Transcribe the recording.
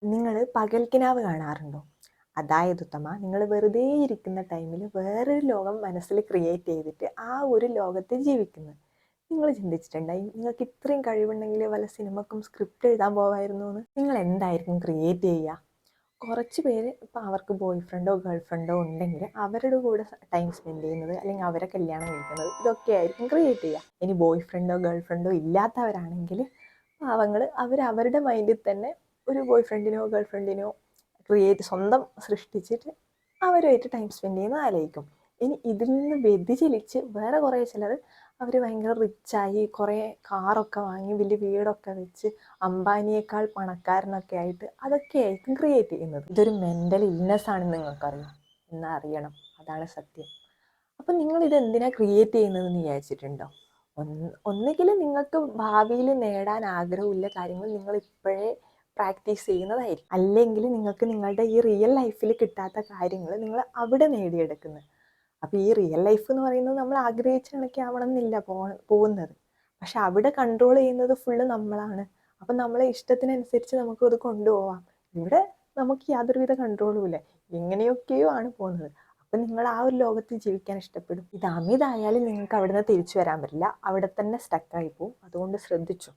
നിങ്ങൾ പകൽക്കിനാവ് കാണാറുണ്ടോ? അതായത് ഉത്തമ, നിങ്ങൾ വെറുതെ ഇരിക്കുന്ന ടൈമിൽ വേറൊരു ലോകം മനസ്സിൽ ക്രിയേറ്റ് ചെയ്തിട്ട് ആ ഒരു ലോകത്ത് ജീവിക്കുന്നു. നിങ്ങൾ ചിന്തിച്ചിട്ടുണ്ടായി നിങ്ങൾക്ക് ഇത്രയും കഴിവുണ്ടെങ്കിൽ വല്ല സിനിമക്കും സ്ക്രിപ്റ്റ് എഴുതാൻ പോകായിരുന്നു എന്ന്? നിങ്ങൾ എന്തായിരിക്കും ക്രിയേറ്റ് ചെയ്യുക? കുറച്ച് പേര് ഇപ്പോൾ അവർക്ക് ബോയ് ഫ്രണ്ടോ ഗേൾ ഫ്രണ്ടോ ഉണ്ടെങ്കിൽ അവരുടെ കൂടെ ടൈം സ്പെൻഡ് ചെയ്യുന്നത്, അല്ലെങ്കിൽ അവരെ കല്യാണം കഴിക്കുന്നത്, ഇതൊക്കെ ആയിരിക്കും ക്രിയേറ്റ് ചെയ്യുക. ഇനി ബോയ് ഫ്രണ്ടോ ഗേൾ ഫ്രണ്ടോ ഇല്ലാത്തവരാണെങ്കിൽ പാവങ്ങൾ അവരവരുടെ മൈൻഡിൽ തന്നെ ഒരു ബോയ് ഫ്രണ്ടിനോ ഗേൾ ഫ്രണ്ടിനോ സ്വന്തം സൃഷ്ടിച്ചിട്ട് അവരുമായിട്ട് ടൈം സ്പെൻഡ് ചെയ്യുന്ന ആലോചിക്കും. ഇനി ഇതിൽ നിന്ന് വ്യതിചലിച്ച് വേറെ കുറേ ചിലർ അവർ ഭയങ്കര റിച്ചായി കുറേ കാറൊക്കെ വാങ്ങി വലിയ വീടൊക്കെ വെച്ച് അംബാനിയേക്കാൾ പണക്കാരനൊക്കെ ആയിട്ട് അതൊക്കെ ആയിരിക്കും ക്രിയേറ്റ് ചെയ്യുന്നത്. ഇതൊരു മെൻ്റൽ ഇൽനെസ് ആണെന്ന് നിങ്ങൾക്കറിയാം, എന്നാൽ അറിയണം, അതാണ് സത്യം. അപ്പം നിങ്ങൾ ഇത് എന്തിനാണ് ക്രിയേറ്റ് ചെയ്യുന്നതെന്ന് വിചാരിച്ചിട്ടുണ്ടോ? ഒന്നുകിൽ നിങ്ങൾക്ക് ഭാവിയിൽ നേടാൻ ആഗ്രഹമില്ല കാര്യങ്ങൾ നിങ്ങൾ ഇപ്പോഴേ പ്രാക്ടീസ് ചെയ്യുന്നതായിരിക്കും, അല്ലെങ്കിൽ നിങ്ങൾക്ക് നിങ്ങളുടെ ഈ റിയൽ ലൈഫിൽ കിട്ടാത്ത കാര്യങ്ങൾ നിങ്ങൾ അവിടെ നേടിയെടുക്കുന്നത്. അപ്പോൾ ഈ റിയൽ ലൈഫ് എന്ന് പറയുന്നത് നമ്മൾ ആഗ്രഹിച്ച കണക്കെ ആവണം എന്നില്ല പോകുന്നത്. പക്ഷെ അവിടെ കൺട്രോൾ ചെയ്യുന്നത് ഫുള്ള് നമ്മളാണ്. അപ്പം നമ്മളെ ഇഷ്ടത്തിനനുസരിച്ച് നമുക്കത് കൊണ്ടുപോവാം. ഇവിടെ നമുക്ക് യാതൊരുവിധ കൺട്രോളും ഇല്ല, എങ്ങനെയൊക്കെയോ ആണ് പോകുന്നത്. അപ്പം നിങ്ങൾ ആ ഒരു ലോകത്ത് ജീവിക്കാൻ ഇഷ്ടപ്പെടും. ഇത് അമിതായാലും നിങ്ങൾക്ക് അവിടെ നിന്ന് തിരിച്ചു വരാൻ പറ്റില്ല, അവിടെ തന്നെ സ്റ്റക്കായി പോകും. അതുകൊണ്ട് ശ്രദ്ധിച്ചു.